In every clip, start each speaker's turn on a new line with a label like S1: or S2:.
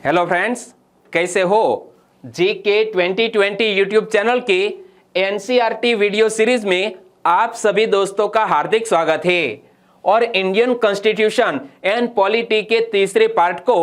S1: Hello friends, कैसे हो। GK 2020 YouTube channel के एनसीईआरटी वीडियो सीरीज में आप सभी दोस्तों का हार्दिक स्वागत है। और इंडियन कॉन्स्टिट्यूशन एंड पॉलिटी के तीसरे पार्ट को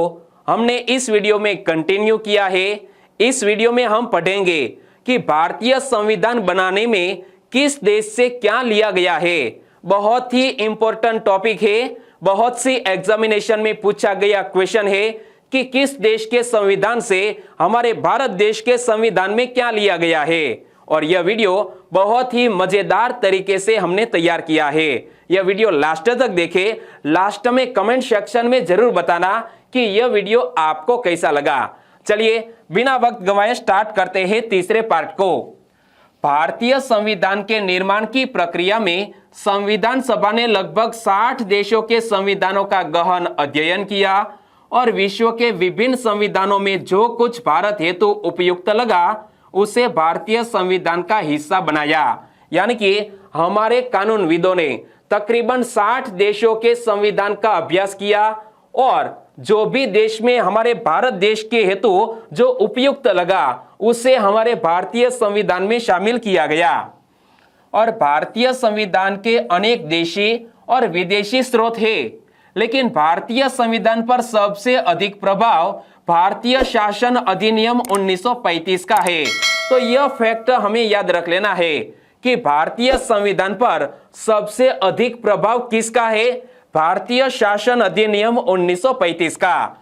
S1: हमने इस वीडियो में कंटिन्यू किया है। इस वीडियो में हम पढ़ेंगे कि भारतीय संविधान बनाने में किस देश से क्या लिया गया है। बहुत ही इंपॉर्टेंट टॉपिक है, बहुत सी एग्जामिनेशन में पूछा गया क्वेश्चन है कि किस देश के संविधान से हमारे भारत देश के संविधान में क्या लिया गया है। और यह वीडियो बहुत ही मजेदार तरीके से हमने तैयार किया है। यह वीडियो लास्ट तक देखें। लास्ट में कमेंट सेक्शन में जरूर बताना कि यह वीडियो आपको कैसा लगा। चलिए बिना वक्त गंवाए स्टार्ट करते हैं तीसरे पार्ट को। भारतीय संविधान के निर्माण की प्रक्रिया में संविधान सभा ने लगभग 60 देशों के संविधानों का गहन अध्ययन किया और विश्व के विभिन्न संविधानों में जो कुछ भारत हेतु उपयुक्त लगा उसे भारतीय संविधान का हिस्सा बनाया। यानी कि हमारे कानूनविदों ने तकरीबन 60 देशों के संविधान का अभ्यास किया और जो भी देश में हमारे भारत देश के हेतु जो उपयुक्त लगा उसे हमारे भारतीय संविधान में शामिल किया गया। और भारतीय संविधान के अनेक देशी और विदेशी स्रोत हैं, लेकिन भारतीय संविधान पर सबसे अधिक प्रभाव भारतीय शासन अधिनियम 1935 का है। तो यह फैक्ट हमें याद रख लेना है कि भारतीय संविधान पर सबसे अधिक प्रभाव किसका है, भारतीय शासन अधिनियम 1935 का।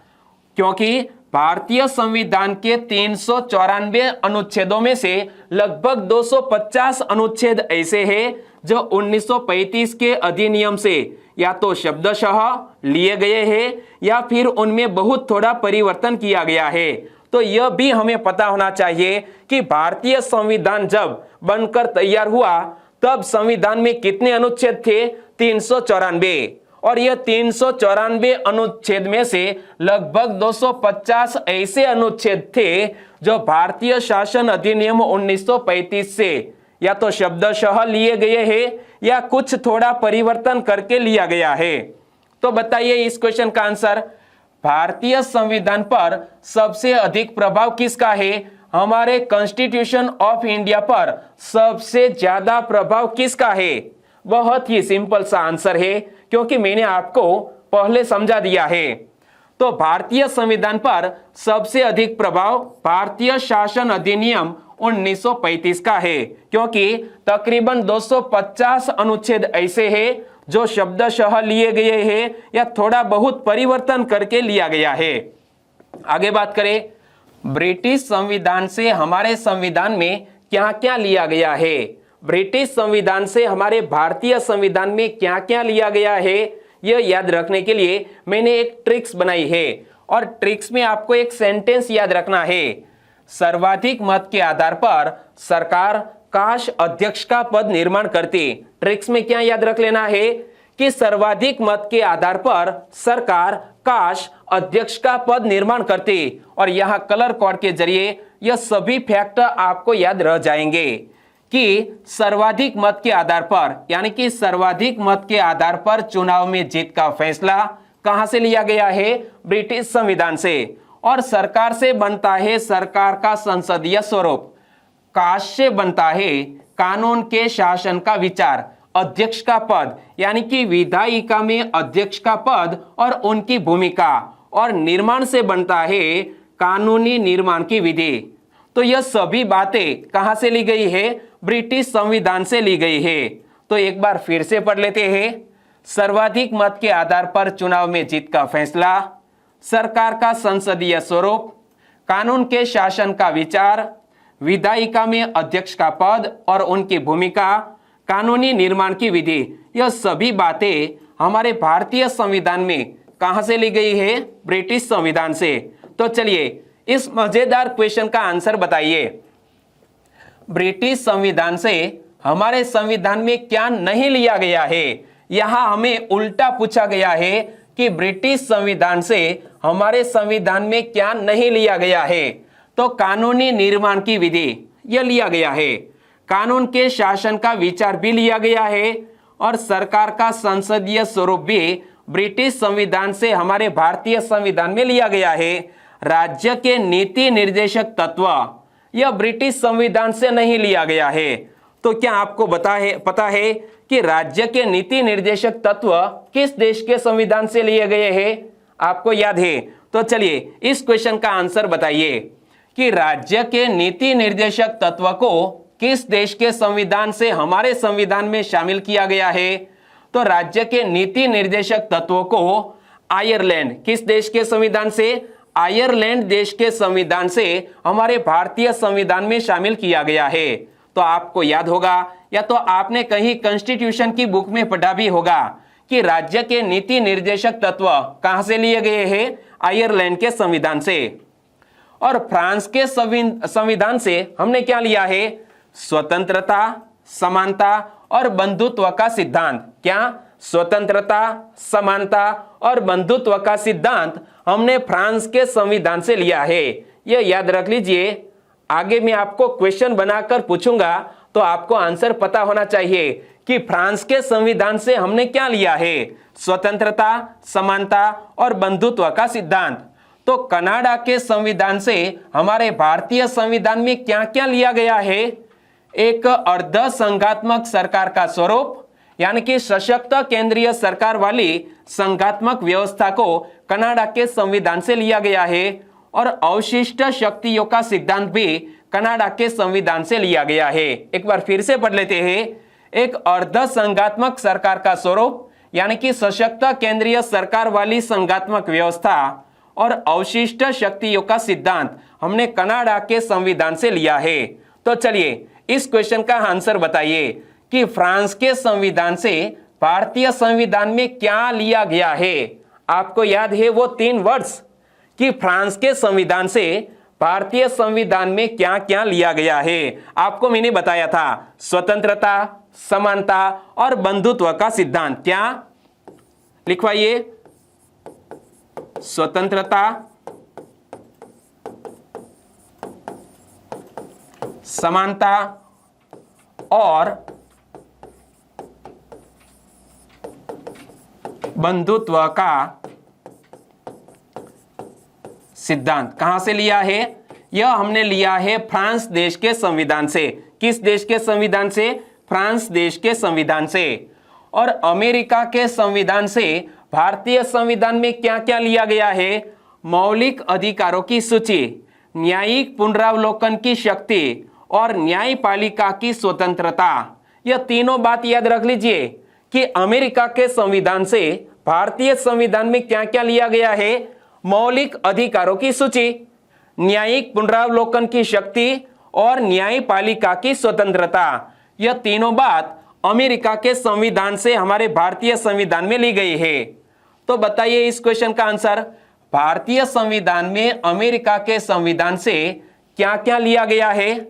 S1: क्योंकि भारतीय संविधान के 394 अनुच्छेदों में से लगभग 250 अनुच्छेद ऐसे हैं जो 1935 के अधिनियम से या तो शब्दशः लिए गए हैं या फिर उनमें बहुत थोड़ा परिवर्तन किया गया है। तो यह भी हमें पता होना चाहिए कि भारतीय संविधान जब बनकर तैयार हुआ तब संविधान में कितने अनुच्छेद थे, 394। और यह 394 अनुच्छेद में से लगभग 250 ऐसे अनुच्छेद थे जो भारतीय शासन अधिनियम 1935 से या तो शब्दशः लिए गए हैं या कुछ थोड़ा परिवर्तन करके लिया गया है। तो बताइए इस क्वेश्चन का आंसर। भारतीय संविधान पर सबसे अधिक प्रभाव किसका है, हमारे कॉन्स्टिट्यूशन ऑफ इंडिया पर सबसे ज्यादा प्रभाव किसका है। बहुत ही सिंपल सा आंसर है क्योंकि मैंने आपको पहले समझा दिया है। तो भारतीय संविधान पर सबसे अधिक प्रभाव भारतीय शासन अधिनियम 1935 का है, क्योंकि तकरीबन 250 अनुच्छेद ऐसे हैं जो शब्दशः लिए गए हैं या थोड़ा बहुत परिवर्तन करके लिया गया है। आगे बात करें, ब्रिटिश संविधान से हमारे संविधान में क्या क्या लिया गया है। ब्रिटिश संविधान से हमारे भारतीय संविधान में क्या क्या लिया गया है, यह याद रखने के लिए मैंने एक ट्रिक्स बनाई है। और ट्रिक्स में आपको एक सेंटेंस याद रखना है। सर्वाधिक मत के आधार पर सरकार काश अध्यक्ष का पद निर्माण करती। ट्रिक्स में क्या याद रख लेना है कि सर्वाधिक मत के आधार पर सरकार काश अध्यक्ष का पद निर्माण करती। और यहां कलर कोड के जरिए यह सभी फैक्ट आपको याद रह जाएंगे कि सर्वाधिक मत के आधार पर, यानी कि सर्वाधिक मत के आधार पर चुनाव में जीत का फैसला कहां से लिया गया है, ब्रिटिश संविधान से। और सरकार से बनता है सरकार का संसदीय स्वरूप, काश से बनता है कानून के शासन का विचार, अध्यक्ष का पद यानी कि विधायिका में अध्यक्ष का पद और उनकी भूमिका, और निर्माण से बनता है कानूनी निर्माण की विधि। तो यह सभी बातें कहां से ली गई है, ब्रिटिश संविधान से ली गई है। तो एक बार फिर से पढ़ लेते हैं। सर्वाधिक मत के आधार पर चुनाव में जीत का फैसला, सरकार का संसदीय स्वरूप, कानून के शासन का विचार, विधायिका में अध्यक्ष का पद और उनकी भूमिका, कानूनी निर्माण की विधि। यह सभी बातें हमारे भारतीय संविधान में कहां से ली गई है, ब्रिटिश संविधान से। तो चलिए इस मजेदार क्वेश्चन का आंसर बताइए। ब्रिटिश संविधान से हमारे संविधान में क्या नहीं लिया गया है। यहां हमें उल्टा पूछा गया है कि ब्रिटिश संविधान से हमारे संविधान में क्या नहीं लिया गया है। तो कानूनी निर्माण की विधि यह लिया गया है, कानून के शासन का विचार भी लिया गया है और सरकार का संसदीय स्वरूप भी ब्रिटिश संविधान से हमारे भारतीय संविधान में लिया गया है। राज्य के नीति निर्देशक तत्व यह ब्रिटिश संविधान से नहीं लिया गया है। तो क्या आपको पता है कि राज्य के नीति निर्देशक तत्व किस देश के संविधान से लिए गए हैं? आपको याद है? तो चलिए इस क्वेश्चन का आंसर बताइए कि राज्य के नीति निर्देशक तत्व को किस देश के संविधान से हमारे संविधान में शामिल किया गया है? तो राज्य के नीति निर्देशक तत्वों को आयरलैंड, किस देश के संविधान से? आयरलैंड देश के संविधान से हमारे भारतीय संविधान में शामिल किया गया है। तो आपको याद होगा या तो आपने कहीं कॉन्स्टिट्यूशन की बुक में पढ़ा भी होगा कि राज्य के नीति निर्देशक तत्व कहां से लिए गए हैं? आयरलैंड के संविधान से। और फ्रांस के संविधान से हमने क्या लिया है? स्वतंत्रता, समानता और बंधुत्व का सिद्धांत। क्या? स्वतंत्रता, समानता और बंधुत्व का सिद्धांत हमने फ्रांस के संविधान से लिया है। यह याद रख लीजिए। आगे मैं आपको क्वेश्चन बनाकर पूछूंगा तो आपको आंसर पता होना चाहिए कि फ्रांस के संविधान से हमने क्या लिया है? स्वतंत्रता, समानता और बंधुत्व का सिद्धांत। तो कनाडा के संविधान से हमारे भारतीय संविधान में क्या क्या लिया गया है? एक अर्ध संघात्मक सरकार का स्वरूप, यानी कि सशक्त केंद्रीय सरकार वाली संघात्मक व्यवस्था को कनाडा के संविधान से लिया गया है। और अवशिष्ट शक्तियों का सिद्धांत भी कनाडा के संविधान से लिया गया है। एक बार फिर से पढ़ लेते हैं। एक अर्ध संघात्मक सरकार का स्वरूप, यानी कि सशक्त केंद्रीय सरकार वाली संघात्मक व्यवस्था और अवशिष्ट शक्तियों का सिद्धांत हमने कनाडा के संविधान से लिया है। तो चलिए इस क्वेश्चन का आंसर बताइए कि फ्रांस के संविधान से भारतीय संविधान में क्या लिया गया है? आपको याद है वो 3 वर्ड्स कि फ्रांस के संविधान से भारतीय संविधान में क्या क्या लिया गया है? आपको मैंने बताया था स्वतंत्रता, समानता और बंधुत्व का सिद्धांत। क्या? लिखवाइए। स्वतंत्रता, समानता और बंधुत्व का सिद्धांत कहां से लिया है? यह हमने लिया है फ्रांस देश के संविधान से। किस देश के संविधान से? फ्रांस देश के संविधान से। और अमेरिका के संविधान से भारतीय संविधान में क्या क्या लिया गया है? मौलिक अधिकारों की सूची, न्यायिक पुनरावलोकन की शक्ति और न्यायपालिका की स्वतंत्रता। यह तीनों बात याद रख लीजिए कि अमेरिका के संविधान से भारतीय संविधान में क्या क्या लिया गया है? मौलिक अधिकारों की सूची, न्यायिक पुनरावलोकन की शक्ति और न्यायपालिका की स्वतंत्रता। यह तीनों बात अमेरिका के संविधान से हमारे भारतीय संविधान में ली गई है। तो बताइए इस क्वेश्चन का आंसर। भारतीय संविधान में अमेरिका के संविधान से क्या क्या लिया गया है?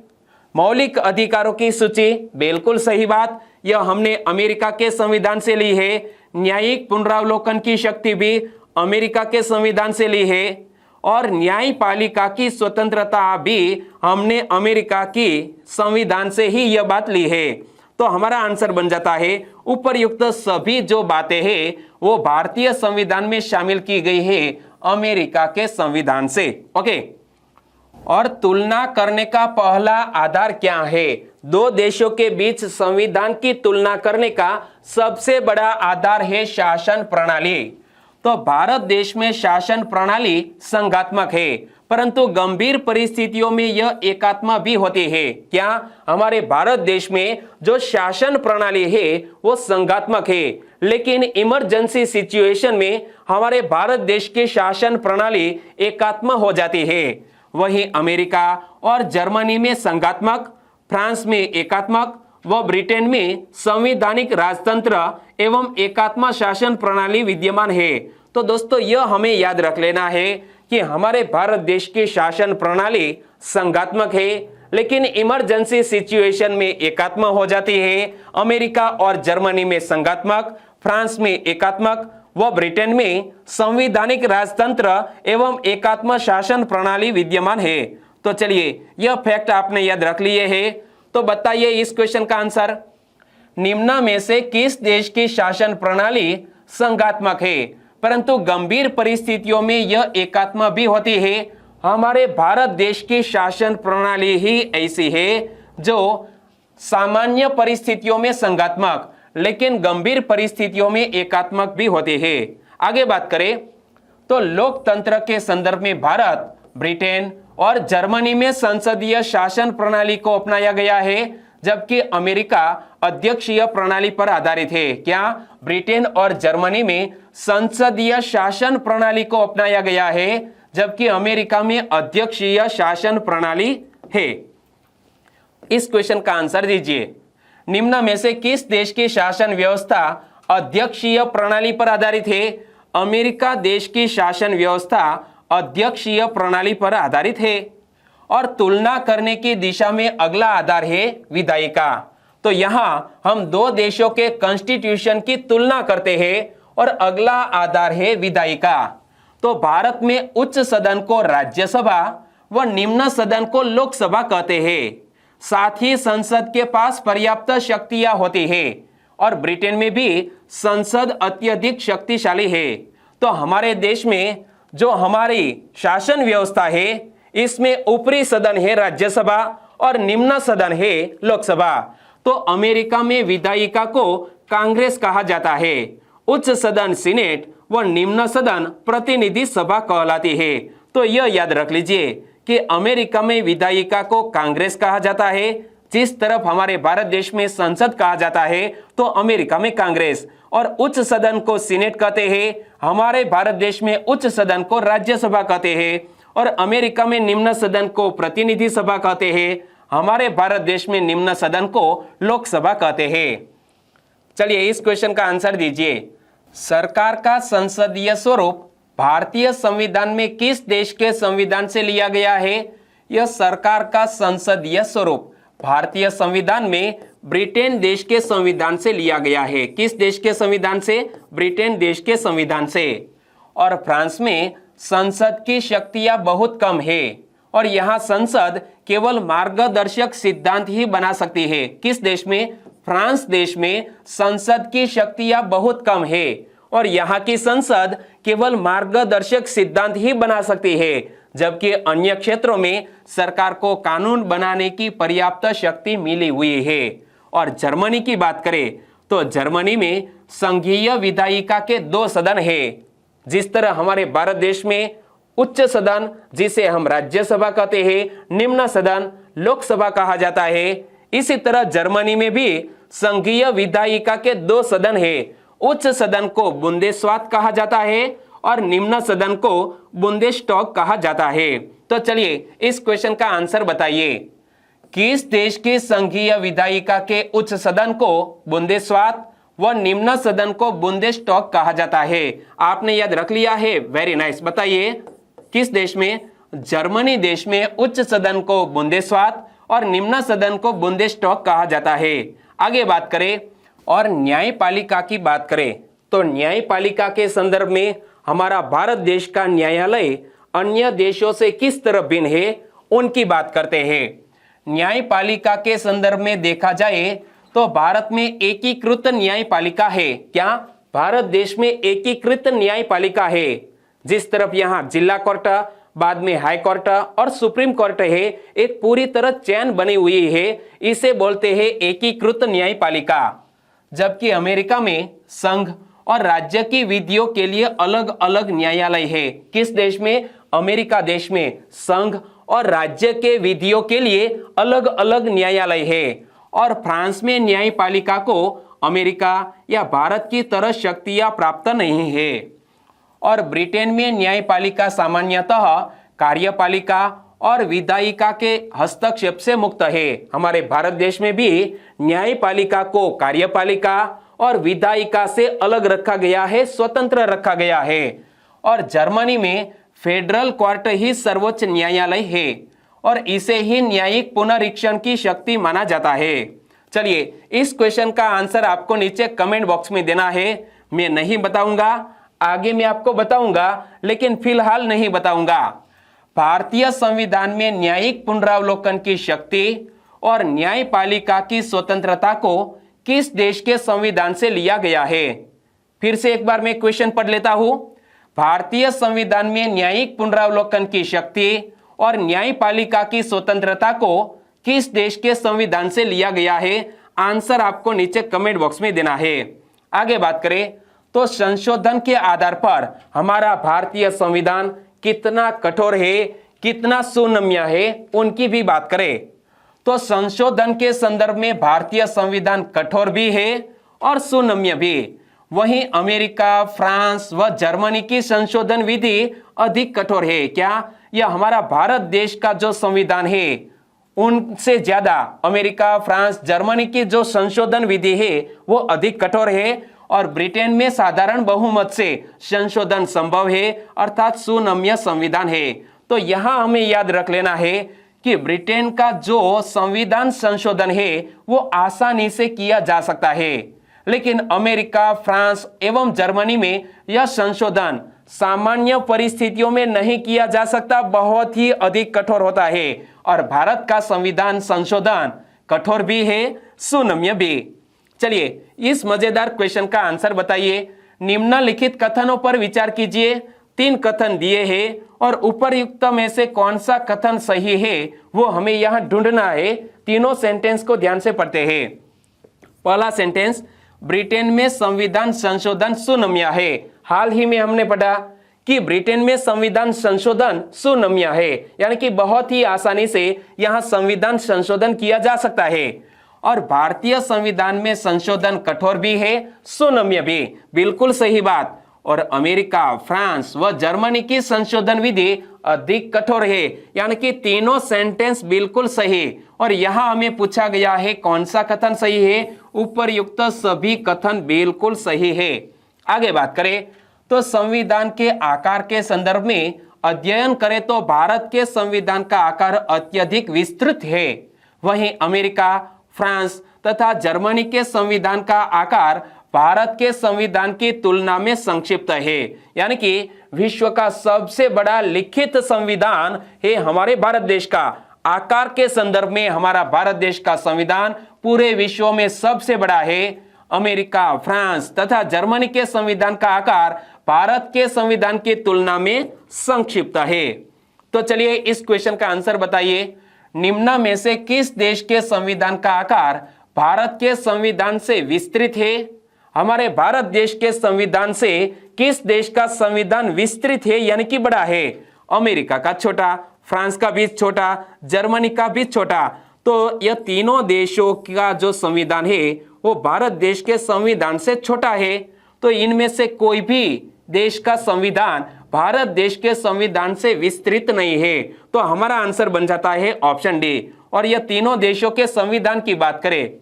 S1: मौलिक अधिकारों की सूची, बिल्कुल सही बात, यह हमने अमेरिका के संविधान से ली है। न्यायिक पुनरावलोकन की शक्ति भी अमेरिका के संविधान से ली है। और न्यायपालिका की स्वतंत्रता भी हमने अमेरिका की संविधान से ही यह बात ली है। तो हमारा आंसर बन जाता है उपरयुक्त सभी जो बातें हैं वो भारतीय संविधान में शामिल की गई है अमेरिका के संविधान से। ओके। और तुलना करने का पहला आधार क्या है? 2 देशों के बीच संविधान की तुलना करने का सबसे बड़ा आधार है शासन प्रणाली। तो भारत देश में शासन प्रणाली संघात्मक है, परंतु गंभीर परिस्थितियों में यह एकात्म भी होती है। क्या? हमारे भारत देश में जो शासन प्रणाली है वो संघात्मक है, लेकिन इमरजेंसी सिचुएशन में हमारे भारत देश की शासन प्रणाली एकात्म हो जाती है। वहीं अमेरिका और जर्मनी में संघात्मक, फ्रांस में एकात्मक व ब्रिटेन में संवैधानिक राजतंत्र एवं एकात्म शासन प्रणाली विद्यमान है। तो दोस्तों यह हमें याद रख लेना है कि हमारे भारत देश की शासन प्रणाली संघात्मक है, लेकिन इमरजेंसी सिचुएशन में एकात्म हो जाती है। अमेरिका और जर्मनी में संघात्मक, फ्रांस में एकात्मक व ब्रिटेन में संवैधानिक राजतंत्र एवं एकात्म शासन प्रणाली विद्यमान है। तो चलिए यह फैक्ट आपने याद रख लिए है। तो बताइए इस क्वेश्चन का आंसर। निम्न में से किस देश की शासन प्रणाली संघात्मक है परंतु गंभीर परिस्थितियों में यह एकात्म भी होती है? हमारे भारत देश की शासन प्रणाली ही ऐसी है जो सामान्य परिस्थितियों में संघात्मक लेकिन गंभीर परिस्थितियों में एकात्मक भी होती है। आगे बात करें तो लोकतंत्र के संदर्भ में भारत, ब्रिटेन और जर्मनी में संसदीय शासन प्रणाली को अपनाया गया है, जबकि अमेरिका अध्यक्षीय प्रणाली पर आधारित है। क्या ब्रिटेन और जर्मनी में संसदीय शासन प्रणाली को अपनाया गया है, जबकि अमेरिका में अध्यक्षीय शासन प्रणाली है। इस क्वेश्चन का आंसर दीजिए। निम्न में से किस देश की शासन व्यवस्था अध्यक्षीय प्रणाली पर आधारित है? अमेरिका देश की शासन व्यवस्था अध्यक्षीय प्रणाली पर आधारित है। और तुलना करने की दिशा में अगला आधार है विधायिका। तो यहां हम दो देशों के कॉन्स्टिट्यूशन की तुलना करते हैं और अगला आधार है विधायिका। तो भारत में उच्च सदन को राज्यसभा व निम्न सदन को लोकसभा कहते हैं। साथ ही संसद के पास पर्याप्त शक्तियां होती है और ब्रिटेन में भी संसद अत्यधिक शक्तिशाली है। तो हमारे देश में जो हमारी शासन व्यवस्था है इसमें ऊपरी सदन है राज्यसभा और निम्न सदन है लोकसभा। तो अमेरिका में विधायिका को कांग्रेस कहा जाता है, उच्च सदन सीनेट व निम्न सदन प्रतिनिधि सभा कहलाती है। तो यह याद रख लीजिए कि अमेरिका में विधायिका को कांग्रेस कहा जाता है, जिस तरफ हमारे भारत देश में संसद कहा जाता है तो अमेरिका में कांग्रेस, और उच्च सदन को सीनेट कहते हैं। हमारे भारत देश में उच्च सदन को राज्यसभा कहते हैं और अमेरिका में निम्न सदन को प्रतिनिधि सभा कहते हैं। हमारे भारत देश में निम्न सदन को लोकसभा कहते हैं। चलिए इस क्वेश्चन का आंसर दीजिए। सरकार का संसदीय स्वरूप भारतीय संविधान में किस देश के संविधान से लिया गया है? यह सरकार का संसदीय स्वरूप भारतीय संविधान में ब्रिटेन देश के संविधान से लिया गया है। किस देश के संविधान से? ब्रिटेन देश के संविधान से। और फ्रांस में संसद की शक्तियां बहुत कम है और यहां संसद केवल मार्गदर्शक सिद्धांत ही बना सकती है। किस देश में? फ्रांस देश में संसद की शक्तियां बहुत कम है और यहां की संसद केवल मार्गदर्शक सिद्धांत ही बना सकती है, जबकि अन्य क्षेत्रों में सरकार को कानून बनाने की पर्याप्त शक्ति मिली हुई है। और जर्मनी की बात करें तो जर्मनी में संघीय विधायिका के 2 सदन है। जिस तरह हमारे भारत देश में उच्च सदन जिसे हम राज्यसभा कहते हैं, निम्न सदन लोकसभा कहा जाता है, इसी तरह जर्मनी में भी संघीय विधायिका के 2 सदन है। उच्च सदन को बुंदेस्वात कहा जाता है और निम्न सदन को बुंदेस्टॉग कहा जाता है। तो चलिए इस क्वेश्चन का आंसर बताइए। किस देश की संघीय विधायिका के उच्च सदन को बुंदेस्वात व निम्न सदन को बुंदेस्टॉग कहा जाता है? आपने याद रख लिया है, वेरी नाइस। बताइए किस देश में? जर्मनी देश में उच्च सदन को बुंदेस्वात और निम्न सदन को बुंदेस्टॉग कहा जाता है। आगे बात करें और न्यायपालिका की बात करें तो न्यायपालिका के संदर्भ में हमारा भारत देश का न्यायालय अन्य देशों से किस तरह भिन्न है उनकी बात करते हैं। न्यायपालिका के संदर्भ में देखा जाए तो भारत में एकीकृत न्यायपालिका है। क्या? भारत देश में एकीकृत न्यायपालिका है। जिस तरफ यहाँ जिला कोर्ट, बाद में हाई कोर्ट और सुप्रीम कोर्ट है, एक पूरी तरह चैन बनी हुई है, इसे बोलते हैं एकीकृत न्यायपालिका। जबकि अमेरिका में संघ और राज्य की विधियों के लिए अलग अलग न्यायालय है। किस देश में? अमेरिका देश में संघ और राज्य के विधियों के लिए अलग अलग न्यायालय है। और फ्रांस में न्यायपालिका को अमेरिका या भारत की तरह शक्तियां प्राप्त नहीं है। और ब्रिटेन में न्यायपालिका सामान्यतः कार्यपालिका और विधायिका के हस्तक्षेप से मुक्त है। हमारे भारत देश में भी न्यायपालिका को कार्यपालिका और विधायिका से अलग रखा गया है, स्वतंत्र रखा गया है। और जर्मनी में फेडरल कोर्ट ही सर्वोच्च न्यायालय है और इसे ही न्यायिक पुनरीक्षण की शक्ति माना जाता है। चलिए इस क्वेश्चन का आंसर आपको नीचे कमेंट बॉक्स में देना है। मैं नहीं बताऊंगा, आगे मैं आपको बताऊंगा, लेकिन फिलहाल नहीं बताऊंगा। भारतीय संविधान में न्यायिक पुनरावलोकन की शक्ति और न्यायपालिका की स्वतंत्रता को किस देश के संविधान से लिया गया है? फिर से एक बार मैं क्वेश्चन पढ़ लेता हूं। भारतीय संविधान में न्यायिक पुनरावलोकन की शक्ति और न्यायपालिका की स्वतंत्रता को किस देश के संविधान से लिया गया है? आंसर आपको नीचे कमेंट बॉक्स में देना है। आगे बात करें तो संशोधन के आधार पर हमारा भारतीय संविधान कितना कठोर है, कितना सुनम्य है, उनकी भी बात करें तो संशोधन के संदर्भ में भारतीय संविधान कठोर भी है और सुनम्य भी। वहीं अमेरिका, फ्रांस व जर्मनी की संशोधन विधि अधिक कठोर है। क्या? यह हमारा भारत देश का जो संविधान है उनसे ज्यादा अमेरिका, फ्रांस, जर्मनी की जो संशोधन विधि है वो अधिक कठोर है और ब्रिटेन में साधारण बहुमत से संशोधन संभव है, अर्थात सुनम्य संविधान है। तो यहां हमें याद रख लेना है कि ब्रिटेन का जो संविधान संशोधन है वो आसानी से किया जा सकता है, लेकिन अमेरिका, फ्रांस एवं जर्मनी में यह संशोधन सामान्य परिस्थितियों में नहीं किया जा सकता, बहुत ही अधिक कठोर होता है। और भारत का संविधान संशोधन कठोर भी है, सुनम्य भी। चलिए इस मजेदार क्वेश्चन का आंसर बताइए। निम्नलिखित कथनों पर विचार कीजिए। 3 कथन दिए हैं और उपरयुक्त में से कौन सा कथन सही है वो हमें यहां ढूंढना है। तीनों सेंटेंस को ध्यान से पढ़ते हैं। पहला सेंटेंस, ब्रिटेन में संविधान संशोधन सुनम्य है। हाल ही में हमने पढ़ा कि ब्रिटेन में संविधान संशोधन सुनम्य है, यानी कि बहुत ही आसानी से यहां संविधान संशोधन किया जा सकता है। और भारतीय संविधान में संशोधन कठोर भी है, सुनम्य भी, बिल्कुल सही बात। और अमेरिका, फ्रांस व जर्मनी की संशोधन विधि अधिक कठोर है, यानी कि तीनों सेंटेंस बिल्कुल सही। और यहां हमें पूछा गया है कौन सा कथन सही है? उपरयुक्त सभी कथन बिल्कुल सही है। आगे बात करें तो संविधान के आकार के संदर्भ में अध्ययन करें तो भारत के संविधान का आकार अत्यधिक विस्तृत है। वहीं अमेरिका, फ्रांस तथा जर्मनी के संविधान का आकार भारत के संविधान की तुलना में संक्षिप्त है, यानी कि विश्व का सबसे बड़ा लिखित संविधान है हमारे भारत देश का। आकार के संदर्भ में हमारा भारत देश का संविधान पूरे विश्व में सबसे बड़ा है। अमेरिका, फ्रांस तथा जर्मनी के संविधान का आकार भारत के संविधान की तुलना में संक्षिप्त है। तो चलिए इस क्वेश्चन का आंसर बताइए। निम्न में से किस देश के संविधान का आकार भारत के संविधान से विस्तृत है? हमारे भारत देश के संविधान से किस देश का संविधान विस्तृत है, यानी कि बड़ा है? अमेरिका का छोटा, फ्रांस का भी छोटा, जर्मनी का भी छोटा। तो यह तीनों देशों का जो संविधान है वो भारत देश के संविधान से छोटा है। तो इनमें से कोई भी देश का संविधान भारत देश के संविधान से विस्तृत नहीं है। तो हमारा आंसर बन जाता है ऑप्शन डी। और यह तीनों देशों के संविधान की बात करें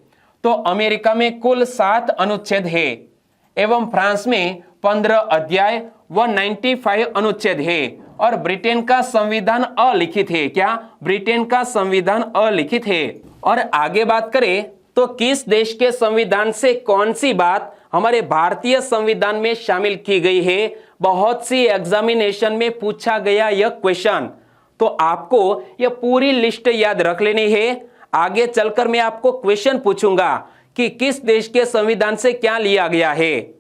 S1: तो अमेरिका में कुल 7 अनुच्छेद है एवं फ्रांस में 15 अध्याय व 95 अनुच्छेद है। और ब्रिटेन का संविधान अलिखित है। क्या? ब्रिटेन का संविधान अलिखित है। और आगे बात करें तो किस देश के संविधान से कौन सी बात हमारे भारतीय संविधान में शामिल की गई है? बहुत सी एग्जामिनेशन में पूछा गया यह क्वेश्चन। तो आपको यह पूरी लिस्ट याद रख लेनी है। आगे चलकर मैं आपको क्वेश्चन पूछूंगा कि किस देश के संविधान से क्या लिया गया है।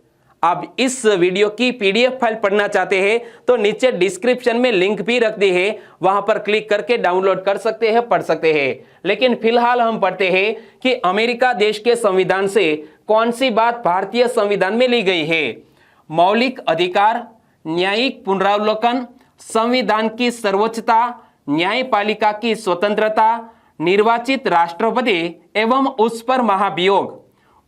S1: आप इस वीडियो की पीडीएफ फाइल पढ़ना चाहते हैं तो नीचे डिस्क्रिप्शन में लिंक भी रख दी है, वहां पर क्लिक करके डाउनलोड कर सकते हैं, पढ़ सकते हैं। लेकिन फिलहाल हम पढ़ते हैं कि अमेरिका देश के संविधान से कौन सी बात भारतीय संविधान में ली गई है। मौलिक अधिकार, न्यायिक पुनरावलोकन, संविधान की सर्वोच्चता, न्यायपालिका की स्वतंत्रता, निर्वाचित राष्ट्रपति एवं उस पर महाभियोग,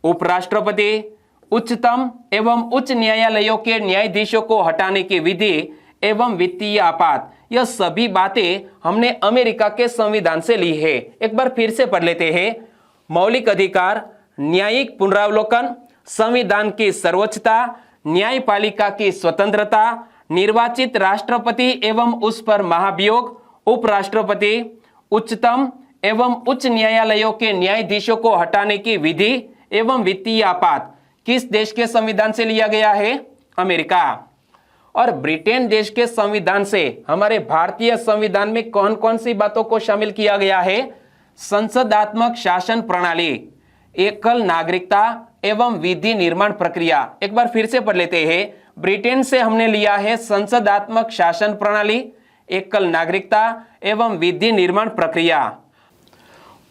S1: उपराष्ट्रपति, उच्चतम एवं उच्च न्यायालयों के न्यायाधीशों को हटाने की विधि एवं वित्तीय आपात, यह सभी बातें हमने अमेरिका के संविधान से ली है। एक बार फिर से पढ़ लेते हैं। मौलिक अधिकार, न्यायिक पुनरावलोकन, संविधान की सर्वोच्चता, न्यायपालिका की स्वतंत्रता, निर्वाचित राष्ट्रपति एवं उस पर महाभियोग, उपराष्ट्रपति, उच्चतम एवं उच्च न्यायालयों के न्यायाधीशों को हटाने की विधि एवं वित्तीय आपात किस देश के संविधान से लिया गया है? अमेरिका। और ब्रिटेन देश के संविधान से हमारे भारतीय संविधान में कौन कौन सी बातों को शामिल किया गया है? संसदात्मक शासन प्रणाली, एकल नागरिकता एवं विधि निर्माण प्रक्रिया। एक बार फिर से पढ़ लेते हैं। ब्रिटेन से हमने लिया है संसदात्मक शासन प्रणाली, एकल नागरिकता एवं विधि निर्माण प्रक्रिया।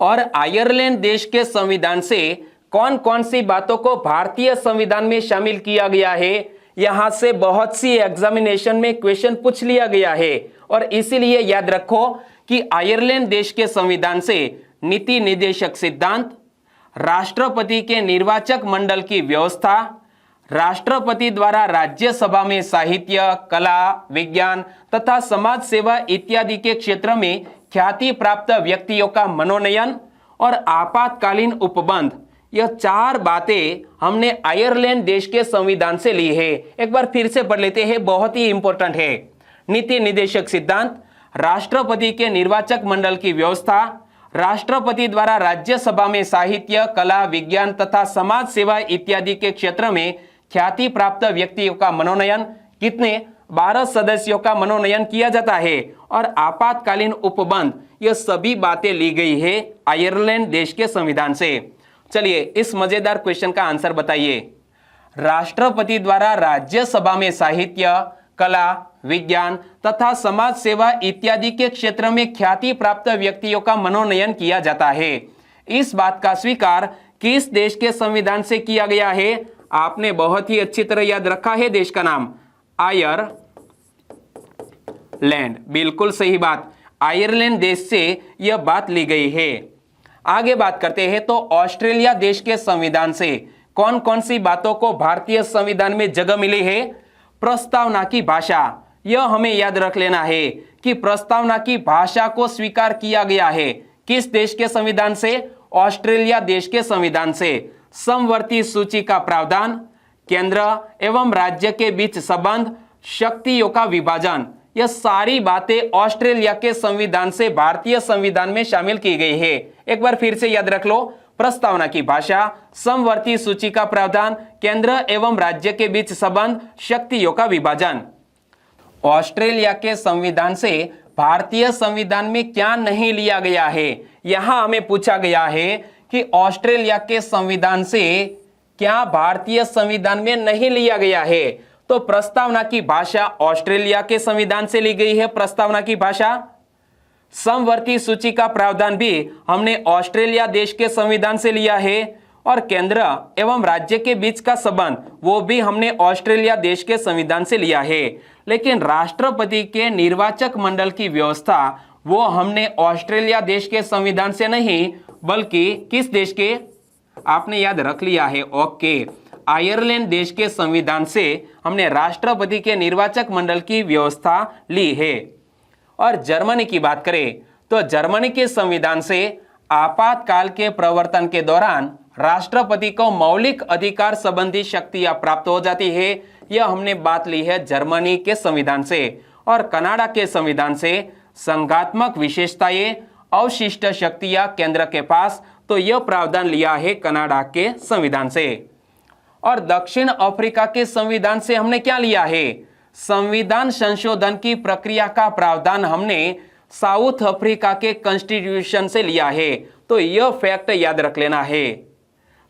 S1: और आयरलैंड देश के संविधान से कौन कौन सी बातों को भारतीय संविधान में शामिल किया गया है, यहां से बहुत सी एग्जामिनेशन में क्वेश्चन पूछ लिया गया है। और इसीलिए याद रखो कि आयरलैंड देश के संविधान से नीति निर्देशक सिद्धांत, राष्ट्रपति के निर्वाचक मंडल की व्यवस्था, राष्ट्रपति द्वारा राज्यसभा में साहित्य, कला, विज्ञान तथा समाज सेवा इत्यादि के क्षेत्र में ख्याति प्राप्त व्यक्तियों का मनोनयन और आपातकालीन उपबंध, यह 4 बातें हमने आयरलैंड देश के संविधान से ली है। एक बार फिर से पढ़ लेते हैं, बहुत ही इंपॉर्टेंट है। नीति निर्देशक सिद्धांत, राष्ट्रपति के निर्वाचक मंडल की व्यवस्था, राष्ट्रपति द्वारा राज्यसभा में साहित्य, कला, विज्ञान तथा समाज सेवा इत्यादि के क्षेत्र में ख्याति प्राप्त व्यक्तियों का मनोनयन, कितने 12 सदस्यों का मनोनयन किया जाता है, और आपातकालीन उपबंध, यह सभी बातें ली गई है आयरलैंड देश के संविधान से। चलिए इस मजेदार क्वेश्चन का आंसर बताइए। राष्ट्रपति द्वारा राज्यसभा में साहित्य, कला, विज्ञान तथा समाज सेवा इत्यादि के क्षेत्र में ख्याति प्राप्त व्यक्तियों का मनोनयन किया जाता है। इस बात का स्वीकार किस देश के संविधान से किया गया है? आपने बहुत ही अच्छी तरह याद रखा है देश का नाम, आयरलैंड। बिल्कुल सही बात, आयरलैंड देश से यह बात ली गई है। आगे बात करते हैं तो ऑस्ट्रेलिया देश के संविधान से कौन कौन सी बातों को भारतीय संविधान में जगह मिली है? प्रस्तावना की भाषा, यह हमें याद रख लेना है कि प्रस्तावना की भाषा को स्वीकार किया गया है किस देश के संविधान से? ऑस्ट्रेलिया देश के संविधान से। समवर्ती सूची का प्रावधान, केंद्र एवं राज्य के बीच संबंध, शक्तियों का विभाजन, यह सारी बातें ऑस्ट्रेलिया के संविधान से भारतीय संविधान में शामिल की गई है। एक बार फिर से याद रख लो, प्रस्तावना की भाषा, समवर्ती सूची का प्रावधान, केंद्र एवं राज्य के बीच संबंध, शक्तियों का विभाजन। ऑस्ट्रेलिया के संविधान से भारतीय संविधान में क्या नहीं लिया गया है? यहां हमें पूछा गया है कि ऑस्ट्रेलिया के संविधान से क्या भारतीय संविधान में नहीं लिया गया है? तो प्रस्तावना की भाषा ऑस्ट्रेलिया के संविधान से ली गई है, प्रस्तावना की भाषा। समवर्ती सूची का प्रावधान भी हमने ऑस्ट्रेलिया देश के संविधान से लिया है, और केंद्र एवं राज्य के बीच का संबंध वो भी हमने ऑस्ट्रेलिया देश के संविधान से लिया है। लेकिन राष्ट्रपति के निर्वाचक मंडल की व्यवस्था वो हमने ऑस्ट्रेलिया देश के संविधान से नहीं, बल्कि किस देश के? आपने याद रख लिया है, ओके, आयरलैंड देश के संविधान से हमने राष्ट्रपति के निर्वाचक मंडल की व्यवस्था ली है। और जर्मनी की बात करें तो जर्मनी के संविधान से आपातकाल के प्रवर्तन के दौरान राष्ट्रपति को मौलिक अधिकार संबंधी शक्तियां प्राप्त हो जाती है, यह हमने बात ली है जर्मनी के संविधान से। और कनाडा के संविधान से संघात्मक विशेषताएं, अवशिष्ट शक्तियां केंद्र के पास, तो यह प्रावधान लिया है कनाडा के संविधान से। और दक्षिण अफ्रीका के संविधान से हमने क्या लिया है? संविधान संशोधन की प्रक्रिया का प्रावधान हमने साउथ अफ्रीका के कॉन्स्टिट्यूशन से लिया है, तो यह फैक्ट याद रख लेना है।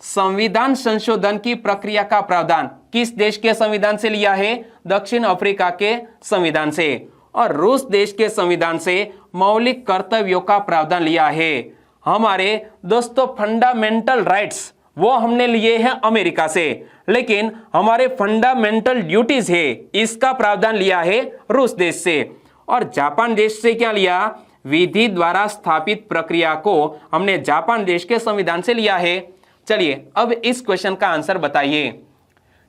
S1: संविधान संशोधन की प्रक्रिया का प्रावधान किस देश के संविधान से लिया है? दक्षिण अफ्रीका के संविधान से। और रूस देश के संविधान से मौलिक कर्तव्यों का प्रावधान लिया है। हमारे दोस्तों फंडामेंटल राइट्स वो हमने लिए हैं अमेरिका से, लेकिन हमारे फंडामेंटल ड्यूटीज है इसका प्रावधान लिया है रूस देश से। और जापान देश से क्या लिया? विधि द्वारा स्थापित प्रक्रिया को हमने जापान देश के संविधान से लिया है। चलिए अब इस क्वेश्चन का आंसर बताइए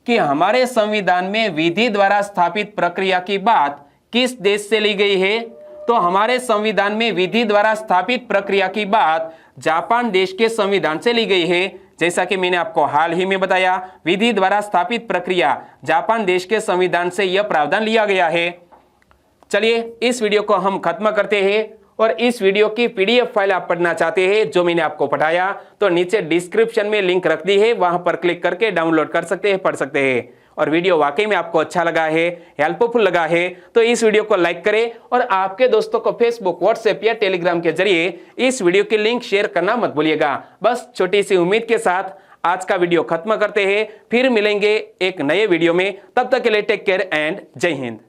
S1: कि हमारे संविधान में विधि द्वारा स्थापित प्रक्रिया की बात किस देश से ली गई है? तो हमारे संविधान में विधि द्वारा स्थापित प्रक्रिया की बात जापान देश के संविधान से ली गई है। जैसा कि मैंने आपको हाल ही में बताया, विधि द्वारा स्थापित प्रक्रिया जापान देश के संविधान से यह प्रावधान लिया गया है। चलिए इस वीडियो को हम खत्म करते हैं। और इस वीडियो की पीडीएफ फाइल आप पढ़ना चाहते हैं जो मैंने आपको पढ़ाया, तो नीचे डिस्क्रिप्शन में लिंक रख दी है, वहां पर क्लिक करके डाउनलोड कर सकते हैं, पढ़ सकते हैं। और वीडियो वाकई में आपको अच्छा लगा है, हेल्पफुल लगा है, तो इस वीडियो को लाइक करें और आपके दोस्तों को फेसबुक, व्हाट्सएप या टेलीग्राम के जरिए इस वीडियो की लिंक शेयर करना मत भूलिएगा। बस छोटी सी उम्मीद के साथ आज का वीडियो खत्म करते हैं, फिर मिलेंगे एक नए वीडियो में। तब तक के लिए टेक केयर एंड जय हिंद।